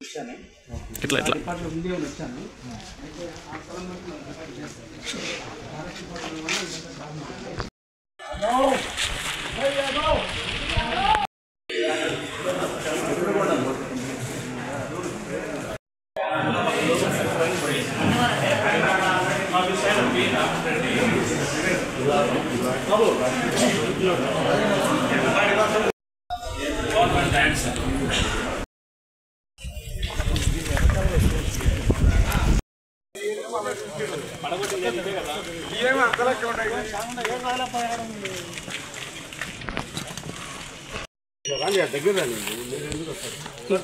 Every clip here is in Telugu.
వచ్చాను. ఇట్లా ఇట్లా డిపార్ట్మెంట్ ఉంది అని వచ్చాను. అయితే ఆ స్థలం వరకు రికార్డ్ చేస్తాను.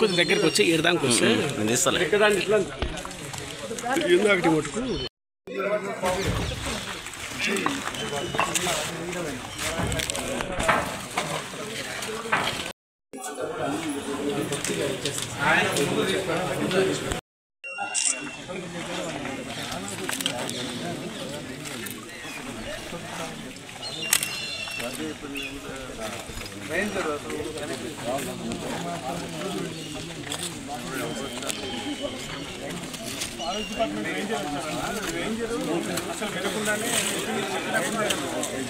కొంచెం దగ్గరికి వచ్చి ఏడదానికి వస్తే నేను తీస్తాను.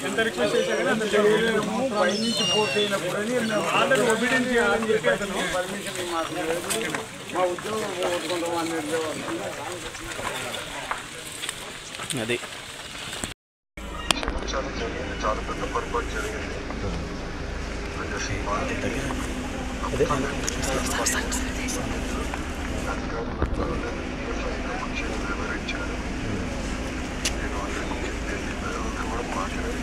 ఎంత రిక్వెస్ట్ చేశా కానీ అంత పైనుంచి పోతేనప్పుడని ఆర్డర్ ఒబీడియన్స్ చేయాలని చెప్పి అతను పర్మిషన్ మా ఉద్యోగం పోగొట్టుకుంటాం అనేది అది చాలా పెద్ద పొరపాటు జరిగింది. వివరించారు. నేను అందరికీ చెప్పేది కూడా మాట్లాడారు.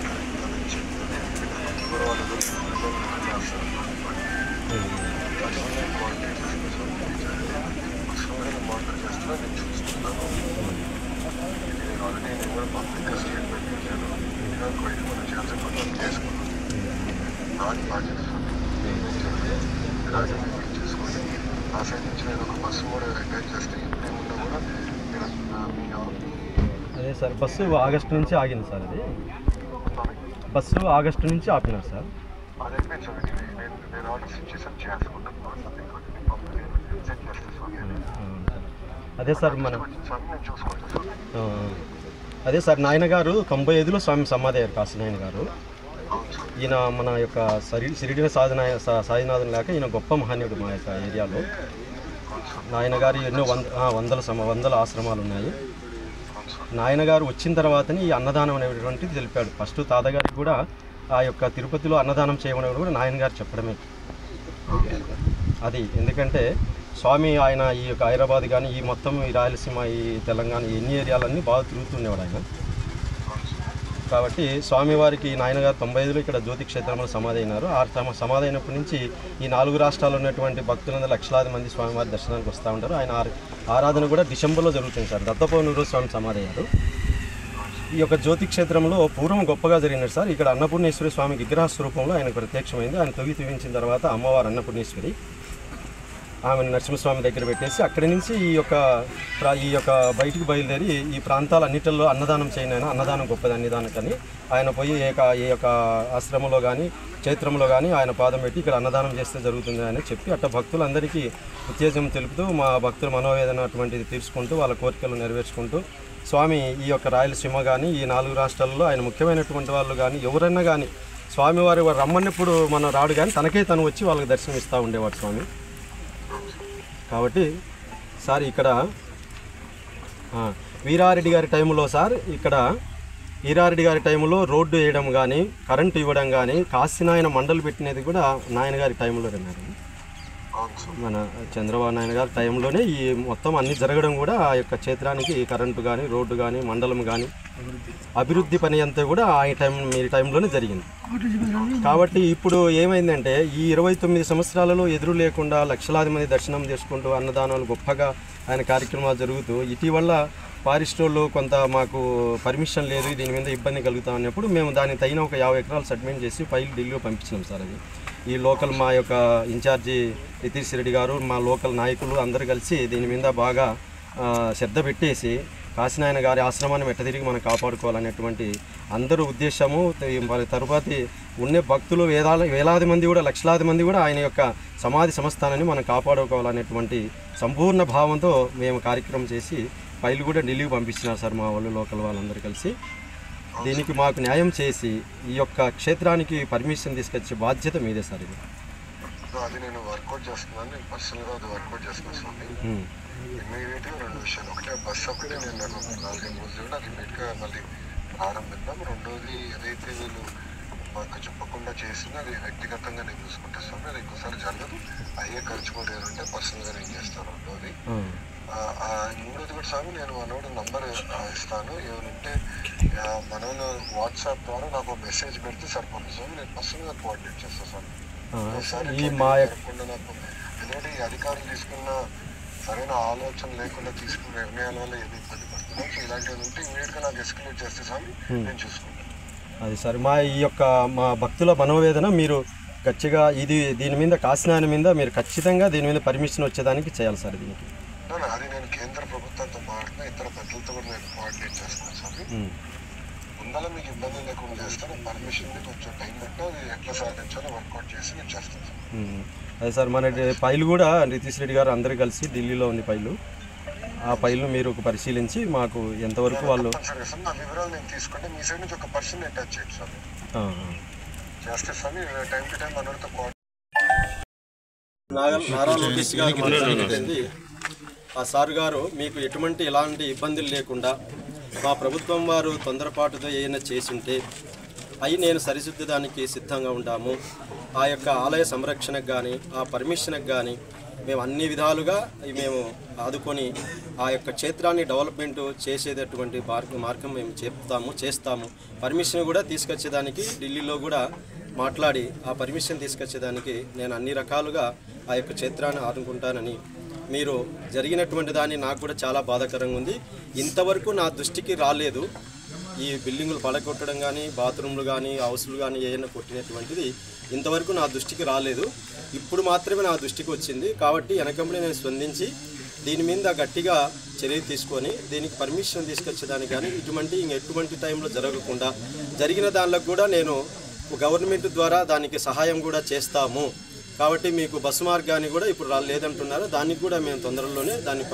మానిటర్ చేస్తున్నా నేను చూస్తున్నాను. ఇది నేను ఆల్రెడీ నేను కూడా పబ్లిక్గా స్టేట్మెంట్ ఇచ్చాను. ఇంకా బయట మనం చేయాల్సిన పనులు చేసుకున్నాను. నాది బాధ్యత రాజకీయ చేసుకోండి. ఆ సైడ్ నుంచి నేను ఒక బస్సు కూడా అటాచ్ చేస్తే ఇప్పుడేమున్నా కూడా నేను అదే సార్ బస్సు ఆగస్టు నుంచి ఆగింది సార్. అది బస్సు ఆగస్టు నుంచి ఆపినారు సార్. అది అయిపోయింది సార్. నేను ఆర్డర్స్ ఇచ్చేసాను చేసుకుంటాను. అదే సార్ మన నేను చూసుకుంటాను. అదే సార్ నాయన గారు 95లో స్వామి సమాధి అయ్యారు. కాశీనాయన గారు ఈయన మన యొక్క సిరిడిన సాయినాథన్ లేక ఈయన గొప్ప మహనీయుడు మా యొక్క ఏరియాలో. నాయన గారు ఎన్నో వందల ఆశ్రమాలు ఉన్నాయి. నాయన గారు వచ్చిన తర్వాతనే ఈ అన్నదానం అనేటువంటిది తెలిపాడు. ఫస్ట్ తాతగారికి కూడా ఆ యొక్క తిరుపతిలో అన్నదానం చేయమని కూడా నాయన గారు చెప్పడమే అది. ఎందుకంటే స్వామి ఆయన ఈ యొక్క హైదరాబాద్ కానీ ఈ మొత్తం ఈ రాయలసీమ ఈ తెలంగాణ ఎన్ని ఏరియాలన్నీ బాగా తిరుగుతుండేవాడు ఆయన. కాబట్టి స్వామివారికి నాయనగారు 95లో ఇక్కడ జ్యోతి క్షేత్రంలో సమాధి అయినారు. ఆ సమాధి అయినప్పటి నుంచి ఈ 4 రాష్ట్రాల్లో ఉన్నటువంటి భక్తులందరూ లక్షలాది మంది స్వామివారి దర్శనానికి వస్తూ ఉంటారు. ఆయన ఆరాధన కూడా డిసెంబర్లో జరుగుతుంది సార్. దత్తపౌర్ణమి స్వామి సమాధి అయ్యారు. ఈ యొక్క జ్యోతి క్షేత్రంలో పూర్వం గొప్పగా జరిగినట్టు సార్. ఇక్కడ అన్నపూర్ణేశ్వరి స్వామి విగ్రహ స్వరూపంలో ఆయన ప్రత్యక్షమైంది. ఆయన తొగి తూవించిన తర్వాత అమ్మవారు అన్నపూర్ణేశ్వరి ఆమెను నరసింహస్వామి దగ్గర పెట్టేసి అక్కడి నుంచి ఈ యొక్క బయటికి బయలుదేరి ఈ ప్రాంతాలన్నిటిలో అన్నదానం చేయనైనా అన్నదానం గొప్పది అన్నదానికని ఆయన పోయి ఈ యొక్క ఆశ్రమంలో కానీ క్షేత్రంలో కానీ ఆయన పాదం పెట్టి ఇక్కడ అన్నదానం చేస్తే జరుగుతుంది అని చెప్పి అట్లా భక్తులందరికీ ఉత్తేజం తెలుపుతూ మా భక్తుల మనోవేదన అటువంటిది తీర్చుకుంటూ వాళ్ళ కోరికలు నెరవేర్చుకుంటూ స్వామి ఈ యొక్క రాయలసీమ కానీ ఈ 4 రాష్ట్రాల్లో ఆయన ముఖ్యమైనటువంటి వాళ్ళు కానీ ఎవరైనా కానీ స్వామివారి రమ్మన్నప్పుడు మనం రాడు కానీ తనకే తను వచ్చి వాళ్ళకి దర్శనం ఇస్తూ ఉండేవాడు స్వామి. కాబట్టి సార్ ఇక్కడ వీరారెడ్డి గారి టైంలో సార్ ఇక్కడ వీరారెడ్డి గారి టైంలో రోడ్డు వేయడం కానీ కరెంటు ఇవ్వడం కానీ కాశీనాయన మండలి పెట్టినది కూడా నాయన గారి టైంలో అన్నారు. మన చంద్రబాబు నాయుడు గారి టైంలోనే ఈ మొత్తం అన్ని జరగడం కూడా ఆ యొక్క క్షేత్రానికి కరెంటు కానీ రోడ్డు కానీ మండలం కానీ అభివృద్ధి పని అంతా కూడా ఆ మీ టైంలోనే జరిగింది. కాబట్టి ఇప్పుడు ఏమైందంటే ఈ 29 సంవత్సరాలలో ఎదురు లేకుండా లక్షలాది మంది దర్శనం చేసుకుంటూ అన్నదానాలు గొప్పగా ఆయన కార్యక్రమాలు జరుగుతూ ఇటీవల ఫారెస్టోళ్ళు కొంత మాకు పర్మిషన్ లేదు దీని మీద ఇబ్బంది కలుగుతాం అన్నప్పుడు మేము దానికి తగిన ఒక 50 ఎకరాలు సబ్మిట్ చేసి ఫైల్ ఢిల్లీలో పంపించినాం సార్. అది ఈ లోకల్ మా యొక్క ఇన్ఛార్జి నితీష్ రెడ్డి గారు మా లోకల్ నాయకులు అందరూ కలిసి దీని మీద బాగా శ్రద్ధ పెట్టేసి కాశీనాయన గారి ఆశ్రమాన్ని తిరిగి మనం కాపాడుకోవాలనేటువంటి అందరూ ఉద్దేశము. తరువాతి ఉండే భక్తులు వేలాది మంది కూడా లక్షలాది మంది కూడా ఆయన యొక్క సమాధి సంస్థానాన్ని మనం కాపాడుకోవాలనేటువంటి సంపూర్ణ భావంతో మేము కార్యక్రమం చేసి ఫైల్ కూడా ఢిల్లీకి పంపించినారు సార్ మా వాళ్ళు లోకల్ వాళ్ళందరూ కలిసి. దీనికి మాకు న్యాయం చేసి ఈ యొక్క క్షేత్రానికి పర్మిషన్ తీసుకొచ్చే బాధ్యత మీదే సార్. ఇది అది నేను వర్కౌట్ చేస్తున్నాను, నేను పర్సనల్గా అది వర్కౌట్ చేస్తున్నాను స్వామి. ఇమ్మీడియట్గా 2 విషయాలు, ఒకటే బస్ ఒకటే నేను నాకు 4-5 రోజులు అది ఇమ్మీడియట్గా మళ్ళీ ప్రారంభిద్దాం. రెండోది ఏదైతే వీళ్ళు మాకు చెప్పకుండా చేసిందో అది వ్యక్తిగతంగా నేను చూసుకుంటాను స్వామి. అది ఇంకోసారి జరగదు. అయ్యే ఖర్చు కూడా ఏదంటే పర్సనల్గా నేను చేస్తాను. రెండోది మూడోది కూడా స్వామి, నేను మనోడు నంబర్ ఇస్తాను. ఏమంటే మనోళ్ళు వాట్సాప్ ద్వారా నాకు మెసేజ్ పెడితే సరిపోతుంది స్వామి. నేను పర్సనల్గా కోఆర్డినేట్ చేస్తాను స్వామి. నాకు ఎందుకంటే ఈ అధికారులు తీసుకున్న సరైన ఆలోచన లేకుండా తీసుకున్న నిర్ణయాల వల్ల ఏది ఇబ్బంది పడుతున్నాం. సో ఇలాంటివి ఉంటే ఇమీడియట్గా నాకు ఎస్కలేట్ చేస్తే స్వామి నేను చూసుకుంటాను. అది సార్ మా భక్తుల మనోవేదన మీరు గట్టిగా దీని మీద కాశీనాయన మీద మీరు ఖచ్చితంగా దీని మీద పర్మిషన్ వచ్చేదానికి చేయాలి సార్. దీనికి అది నేను కేంద్ర ప్రభుత్వంతో మాట్లాడిన ఇతర పెద్దలతో కూడా నేను కోఆర్డినేట్ చేస్తున్నాను స్వామి. ముందర మీకు ఇబ్బంది లేకుండా చేస్తాను. పర్మిషన్ కొంచెం టైం పెట్టినా అది ఎట్లా సాధించాలో వర్కౌట్ చేసి నేను చేస్తాను సార్. అదే సార్, మన ఫైల్ కూడా నితీష్ రెడ్డి గారు అందరూ కలిసి ఢిల్లీలో ఉంది ఫైలు. ఆ ఫైల్ను మీరు పరిశీలించి మాకు ఎంతవరకు వాళ్ళు నా వివరాలు నేను తీసుకుంటే మీ సైడ్ నుంచి ఒక పర్సన్ అటాచ్ చేయండి సార్. చేస్తే సార్ టైం టు టైం మనతో నారా లోకేష్ గారు మాట్లాడుతుంది. ఆ సార్ గారు మీకు ఎలాంటి ఇబ్బందులు లేకుండా మా ప్రభుత్వం వారు తొందరపాటుతో ఏమైనా చేసుంటే అవి నేను సరిదిద్దడానికి సిద్ధంగా ఉంటాము. ఆ యొక్క ఆలయ సంరక్షణకు కానీ ఆ పర్మిషన్కి కానీ మేము అన్ని విధాలుగా మేము ఆదుకొని ఆ యొక్క క్షేత్రాన్ని డెవలప్మెంట్ చేసేటటువంటి మార్గం మేము చేస్తాము. పర్మిషన్ కూడా తీసుకొచ్చేదానికి ఢిల్లీలో కూడా మాట్లాడి ఆ పర్మిషన్ తీసుకొచ్చేదానికి నేను అన్ని రకాలుగా ఆ యొక్క క్షేత్రాన్ని ఆదుకుంటానని. మీరు జరిగినటువంటి దాన్ని నాకు కూడా చాలా బాధాకరంగా ఉంది. ఇంతవరకు నా దృష్టికి రాలేదు. ఈ బిల్డింగులు పడగొట్టడం కానీ బాత్రూమ్లు కానీ హౌస్లు కానీ ఏమైనా కొట్టినటువంటిది ఇంతవరకు నా దృష్టికి రాలేదు. ఇప్పుడు మాత్రమే నా దృష్టికి వచ్చింది. కాబట్టి వెనకంబడి నేను స్పందించి దీని మీద గట్టిగా చర్య తీసుకొని దీనికి పర్మిషన్ తీసుకొచ్చేదానికి కానీ ఎటువంటి టైంలో జరగకుండా జరిగిన దానిలో కూడా నేను గవర్నమెంట్ ద్వారా దానికి సహాయం కూడా చేస్తాము. కాబట్టి మీకు బస్సు మార్గాన్ని కూడా ఇప్పుడు లేదంటున్నారు. దానికి కూడా మేము తొందరలోనే దాన్ని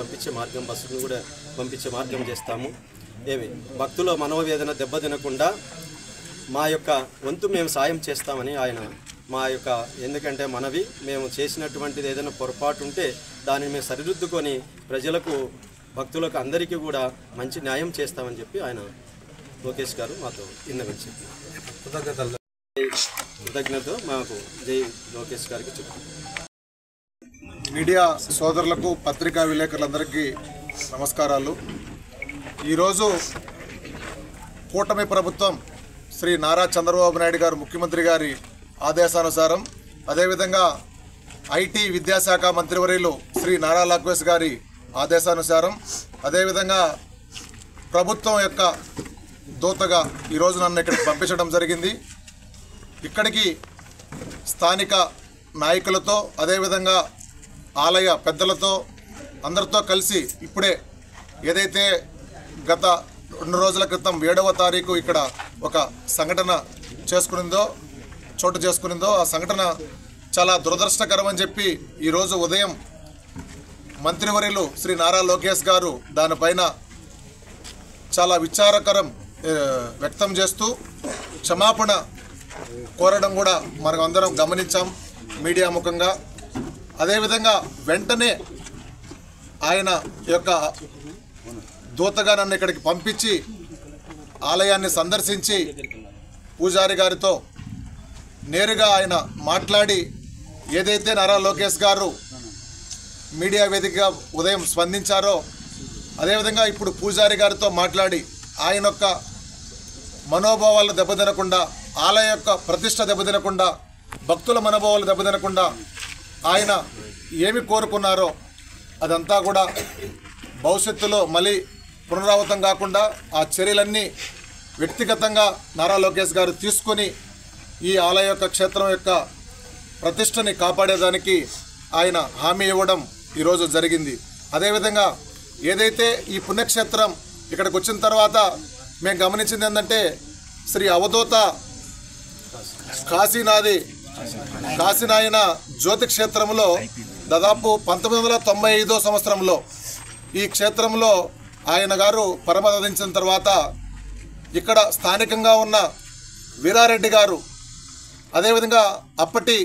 బస్సును కూడా పంపించే మార్గం చేస్తాము. భక్తుల మనోవేదన దెబ్బతినకుండా మా యొక్క వంతు మేము సాయం చేస్తామని ఆయన మా యొక్క ఎందుకంటే మేము చేసినటువంటిది ఏదైనా పొరపాటు ఉంటే దాన్ని మేము సరిదిద్దుకొని ప్రజలకు భక్తులకు అందరికీ కూడా మంచి న్యాయం చేస్తామని చెప్పి ఆయన లోకేష్ గారు మాతో విన్నవించి కృతజ్ఞతతో మాకు జై లోకేష్ గారికి చెప్తాం. మీడియా సోదరులకు పత్రికా విలేకరులందరికీ నమస్కారాలు. ఈరోజు కూటమి ప్రభుత్వం శ్రీ నారా చంద్రబాబు నాయుడు గారు ముఖ్యమంత్రి గారి ఆదేశానుసారం, అదేవిధంగా ఐటీ విద్యాశాఖ మంత్రివర్యులు శ్రీ నారా లోకేష్ గారి ఆదేశానుసారం, అదేవిధంగా ప్రభుత్వం యొక్క దూతగా ఈరోజు నన్ను ఇక్కడికి పంపించడం జరిగింది. ఇక్కడికి స్థానిక నాయకులతో అదేవిధంగా ఆలయ పెద్దలతో అందరితో కలిసి ఇప్పుడే ఏదైతే గత 2 రోజుల క్రితం 7వ తారీఖు ఇక్కడ ఒక సంఘటన చోటు చేసుకునిందో ఆ సంఘటన చాలా దురదృష్టకరం అని చెప్పి ఈరోజు ఉదయం మంత్రివర్యులు శ్రీ నారా లోకేష్ గారు దానిపైన చాలా విచారకరం వ్యక్తం చేస్తూ క్షమాపణ కోరడం కూడా మనం అందరం గమనించాం మీడియా ముఖంగా. అదేవిధంగా వెంటనే ఆయన యొక్క దూతగా నన్ను ఇక్కడికి పంపించి ఆలయాన్ని సందర్శించి పూజారి గారితో నేరుగా ఆయన మాట్లాడి ఏదైతే నారా లోకేష్ గారు మీడియా వేదికగా ఉదయం స్పందించారో అదేవిధంగా ఇప్పుడు పూజారి గారితో మాట్లాడి ఆయన యొక్క మనోభావాలు దెబ్బతినకుండా, ఆలయ యొక్క ప్రతిష్ట దెబ్బతినకుండా, భక్తుల మనోభావాలు దెబ్బతినకుండా ఆయన ఏమి కోరుకున్నారో అదంతా కూడా భవిష్యత్తులో మళ్ళీ పునరావృతం కాకుండా ఆ చర్యలన్నీ వ్యక్తిగతంగా నారా లోకేష్ గారు తీసుకొని ఈ ఆలయ యొక్క క్షేత్రం యొక్క ప్రతిష్టని కాపాడేదానికి ఆయన హామీ ఇవ్వడం ఈరోజు జరిగింది. అదేవిధంగా ఏదైతే ఈ పుణ్యక్షేత్రం ఇక్కడికి వచ్చిన తర్వాత మేము గమనించింది ఏంటంటే శ్రీ అవధూత కాశీనాయన జ్యోతి క్షేత్రంలో దాదాపు 1995 సంవత్సరంలో ఈ క్షేత్రంలో ఆయన గారు పరమపదించిన తర్వాత ఇక్కడ స్థానికంగా ఉన్న వీరారెడ్డి గారు, అదేవిధంగా అప్పటి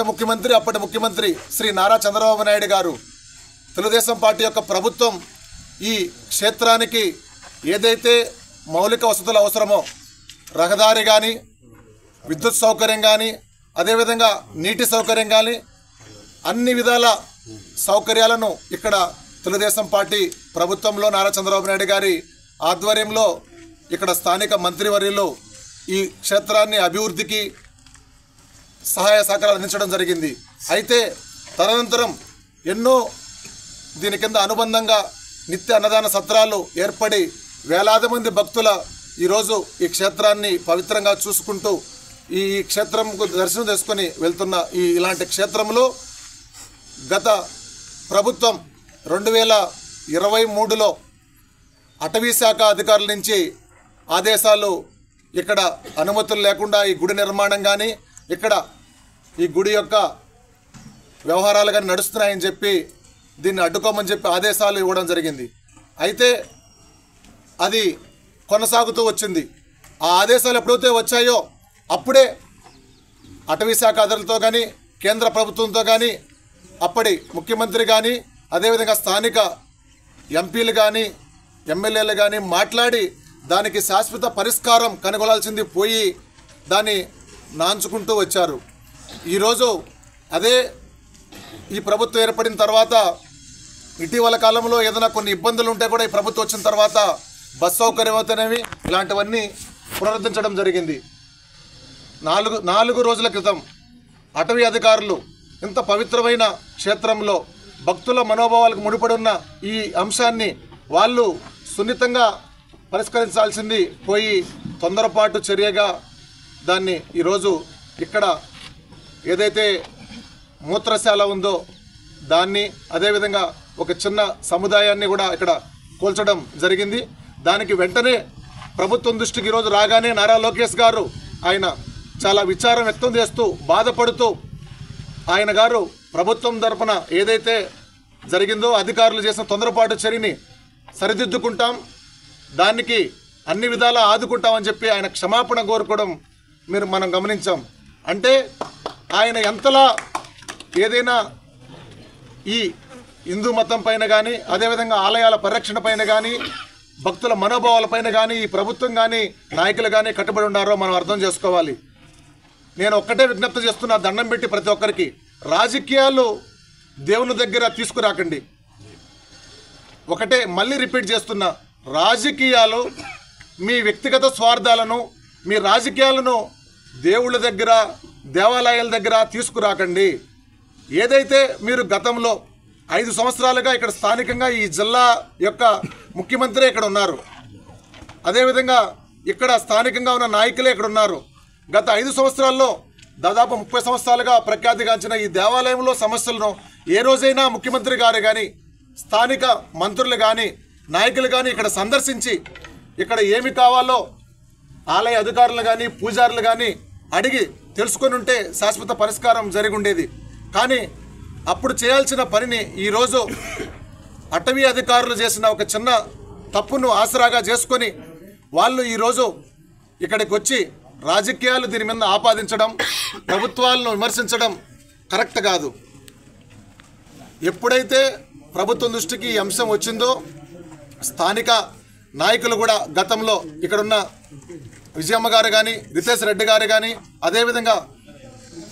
ముఖ్యమంత్రి శ్రీ నారా చంద్రబాబు నాయుడు గారు, తెలుగుదేశం పార్టీ యొక్క ప్రభుత్వం ఈ క్షేత్రానికి ఏదైతే మౌలిక వసతులు అవసరమో, రహదారి కానీ, విద్యుత్ సౌకర్యం కానీ, అదేవిధంగా నీటి సౌకర్యం కానీ, అన్ని విధాల సౌకర్యాలను ఇక్కడ తెలుగుదేశం పార్టీ ప్రభుత్వంలో నారా చంద్రబాబు నాయుడు గారి ఆధ్వర్యంలో ఇక్కడ స్థానిక మంత్రివర్యులు ఈ క్షేత్రాన్ని అభివృద్ధికి సహాయ సహకారాలు అందించడం జరిగింది. అయితే తదనంతరం ఎన్నో దీని కింద అనుబంధంగా నిత్య అన్నదాన సత్రాలు ఏర్పడి వేలాది మంది భక్తుల ఈరోజు ఈ క్షేత్రాన్ని పవిత్రంగా చూసుకుంటూ ఈ క్షేత్రంకు దర్శనం చేసుకొని వెళ్తున్న ఇలాంటి క్షేత్రంలో గత ప్రభుత్వం 2023లో అటవీ శాఖ అధికారుల నుంచి ఆదేశాలు ఇక్కడ అనుమతులు లేకుండా ఈ గుడి నిర్మాణం కానీ, ఇక్కడ ఈ గుడి యొక్క వ్యవహారాలు కానీ నడుస్తున్నాయని చెప్పి దీన్ని అడ్డుకోమని చెప్పి ఆదేశాలు ఇవ్వడం జరిగింది. అయితే అది కొనసాగుతూ వచ్చింది. ఆ ఆదేశాలు ఎప్పుడైతే వచ్చాయో అప్పుడే అటవీ శాఖ అధికారులతో కానీ, కేంద్ర ప్రభుత్వంతో కానీ, అప్పటి ముఖ్యమంత్రి కానీ, అదేవిధంగా స్థానిక ఎంపీలు కానీ, ఎమ్మెల్యేలు కానీ మాట్లాడి దానికి శాశ్వత పరిష్కారం కనుగొనాల్సింది పోయి దాన్ని నాంచుకుంటూ వచ్చారు. ఈరోజు అదే ఈ ప్రభుత్వం ఏర్పడిన తర్వాత ఇటీవల కాలంలో ఏదైనా కొన్ని ఇబ్బందులు ఉంటే కూడా ఈ ప్రభుత్వం వచ్చిన తర్వాత బస్ సౌకర్యం అవుతానేవి ఇలాంటివన్నీ పునరుద్ధరించడం జరిగింది. 4 రోజుల క్రితం అటవీ అధికారులు ఇంత పవిత్రమైన క్షేత్రంలో భక్తుల మనోభావాలకు ముడిపడి ఉన్న ఈ అంశాన్ని వాళ్ళు సున్నితంగా పరిష్కరించాల్సింది పోయి తొందరపాటు చర్యగా దాన్ని ఈరోజు ఇక్కడ ఏదైతే మూత్రశాల ఉందో దాన్ని, అదేవిధంగా ఒక చిన్న సముదాయాన్ని కూడా ఇక్కడ కూల్చడం జరిగింది. దానికి వెంటనే ప్రభుత్వం దృష్టికి ఈరోజు రాగానే నారా లోకేష్ గారు ఆయన చాలా విచారం వ్యక్తం చేస్తూ బాధపడుతూ ఆయన గారు ప్రభుత్వం తరపున ఏదైతే జరిగిందో అధికారులు చేసిన తొందరపాటు చర్యని సరిదిద్దుకుంటాం, దానికి అన్ని విధాలా ఆదుకుంటామని చెప్పి ఆయన క్షమాపణ కోరుకోవడం మనం గమనించాం. అంటే ఆయన ఎంతలా ఏదైనా ఈ హిందూ మతం పైన కానీ, అదేవిధంగా ఆలయాల పరిరక్షణ పైన కానీ, భక్తుల మనోభావాలపైన కానీ ఈ ప్రభుత్వం కానీ నాయకులు కానీ కట్టుబడి ఉన్నారో మనం అర్థం చేసుకోవాలి. నేను ఒక్కటే విజ్ఞప్తి చేస్తున్నా, దండం పెట్టి ప్రతి ఒక్కరికి, రాజకీయాలు దేవుని దగ్గర తీసుకురాకండి. ఒకటే మళ్ళీ రిపీట్ చేస్తున్నా, రాజకీయాలు మీ వ్యక్తిగత స్వార్థాలను, మీ రాజకీయాలను దేవుళ్ళ దగ్గర, దేవాలయాల దగ్గర తీసుకురాకండి. ఏదైతే మీరు గతంలో 5 సంవత్సరాలుగా ఇక్కడ స్థానికంగా ఈ జిల్లా యొక్క ముఖ్యమంత్రి ఇక్కడ ఉన్నారు, అదేవిధంగా ఇక్కడ స్థానికంగా ఉన్న నాయకులే ఇక్కడ ఉన్నారు. గత 5 సంవత్సరాల్లో దాదాపు 30 సంవత్సరాలుగా ప్రఖ్యాతిగాంచిన ఈ దేవాలయంలో సమస్యలను ఏ రోజైనా ముఖ్యమంత్రి గారు కానీ, స్థానిక మంత్రులు కానీ, నాయకులు కానీ ఇక్కడ సందర్శించి ఇక్కడ ఏమి కావాలో ఆలయ అధికారులు కానీ, పూజారులు కానీ అడిగి తెలుసుకొని ఉంటే శాశ్వత పరిష్కారం జరిగి ఉండేది. కానీ అప్పుడు చేయాల్సిన పనిని ఈరోజు అటవీ అధికారులు చేసిన ఒక చిన్న తప్పును ఆసరాగా చేసుకొని వాళ్ళు ఈరోజు ఇక్కడికి వచ్చి రాజకీయాలు దీని మీద ఆపాదించడం, ప్రభుత్వాలను విమర్శించడం కరెక్ట్ కాదు. ఎప్పుడైతే ప్రభుత్వం దృష్టికి ఈ అంశం వచ్చిందో స్థానిక నాయకులు కూడా గతంలో ఇక్కడున్న విజయమ్మ గారు కానీ, రితేష్ రెడ్డి గారు కానీ, అదేవిధంగా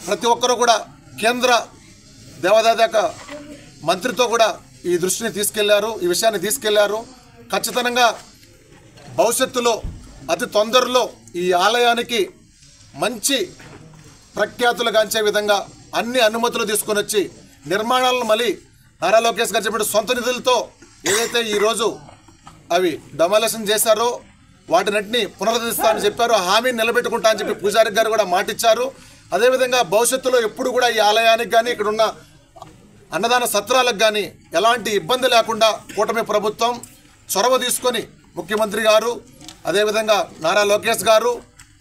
ప్రతి ఒక్కరూ కూడా కేంద్ర దేవాదాయ మంత్రితో కూడా ఈ దృష్టిని తీసుకెళ్లారు, ఈ విషయాన్ని తీసుకెళ్లారు. ఖచ్చితంగా భవిష్యత్తులో అతి తొందరలో ఈ ఆలయానికి మంచి ప్రఖ్యాతులు గాంచే విధంగా అన్ని అనుమతులు తీసుకొని వచ్చి నిర్మాణాలను మళ్ళీ నారా లోకేష్ గారు చెప్పిన సొంత నిధులతో ఏదైతే ఈరోజు అవి డెమాలిషన్ చేశారో వాటినటిని పునరుద్ధరిస్తామని చెప్పారు, హామీని నిలబెట్టుకుంటా అని చెప్పి పూజారి గారు కూడా మాటిచ్చారు. అదేవిధంగా భవిష్యత్తులో ఎప్పుడు కూడా ఈ ఆలయానికి కానీ, ఇక్కడున్న అన్నదాన సత్రాలకు కానీ ఎలాంటి ఇబ్బంది లేకుండా కూటమి ప్రభుత్వం చొరవ తీసుకొని ముఖ్యమంత్రి గారు, అదేవిధంగా నారా లోకేష్ గారు,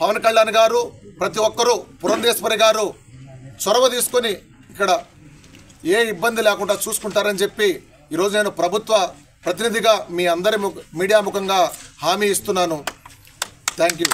పవన్ కళ్యాణ్ గారు, ప్రతి ఒక్కరూ పురంధేశ్వరి గారు చొరవ తీసుకొని ఇక్కడ ఏ ఇబ్బంది లేకుండా చూసుకుంటారని చెప్పి ఈరోజు నేను ప్రభుత్వ ప్రతినిధిగా మీ అందరి మీడియా ముఖంగా హామీ ఇస్తున్నాను. Thank you.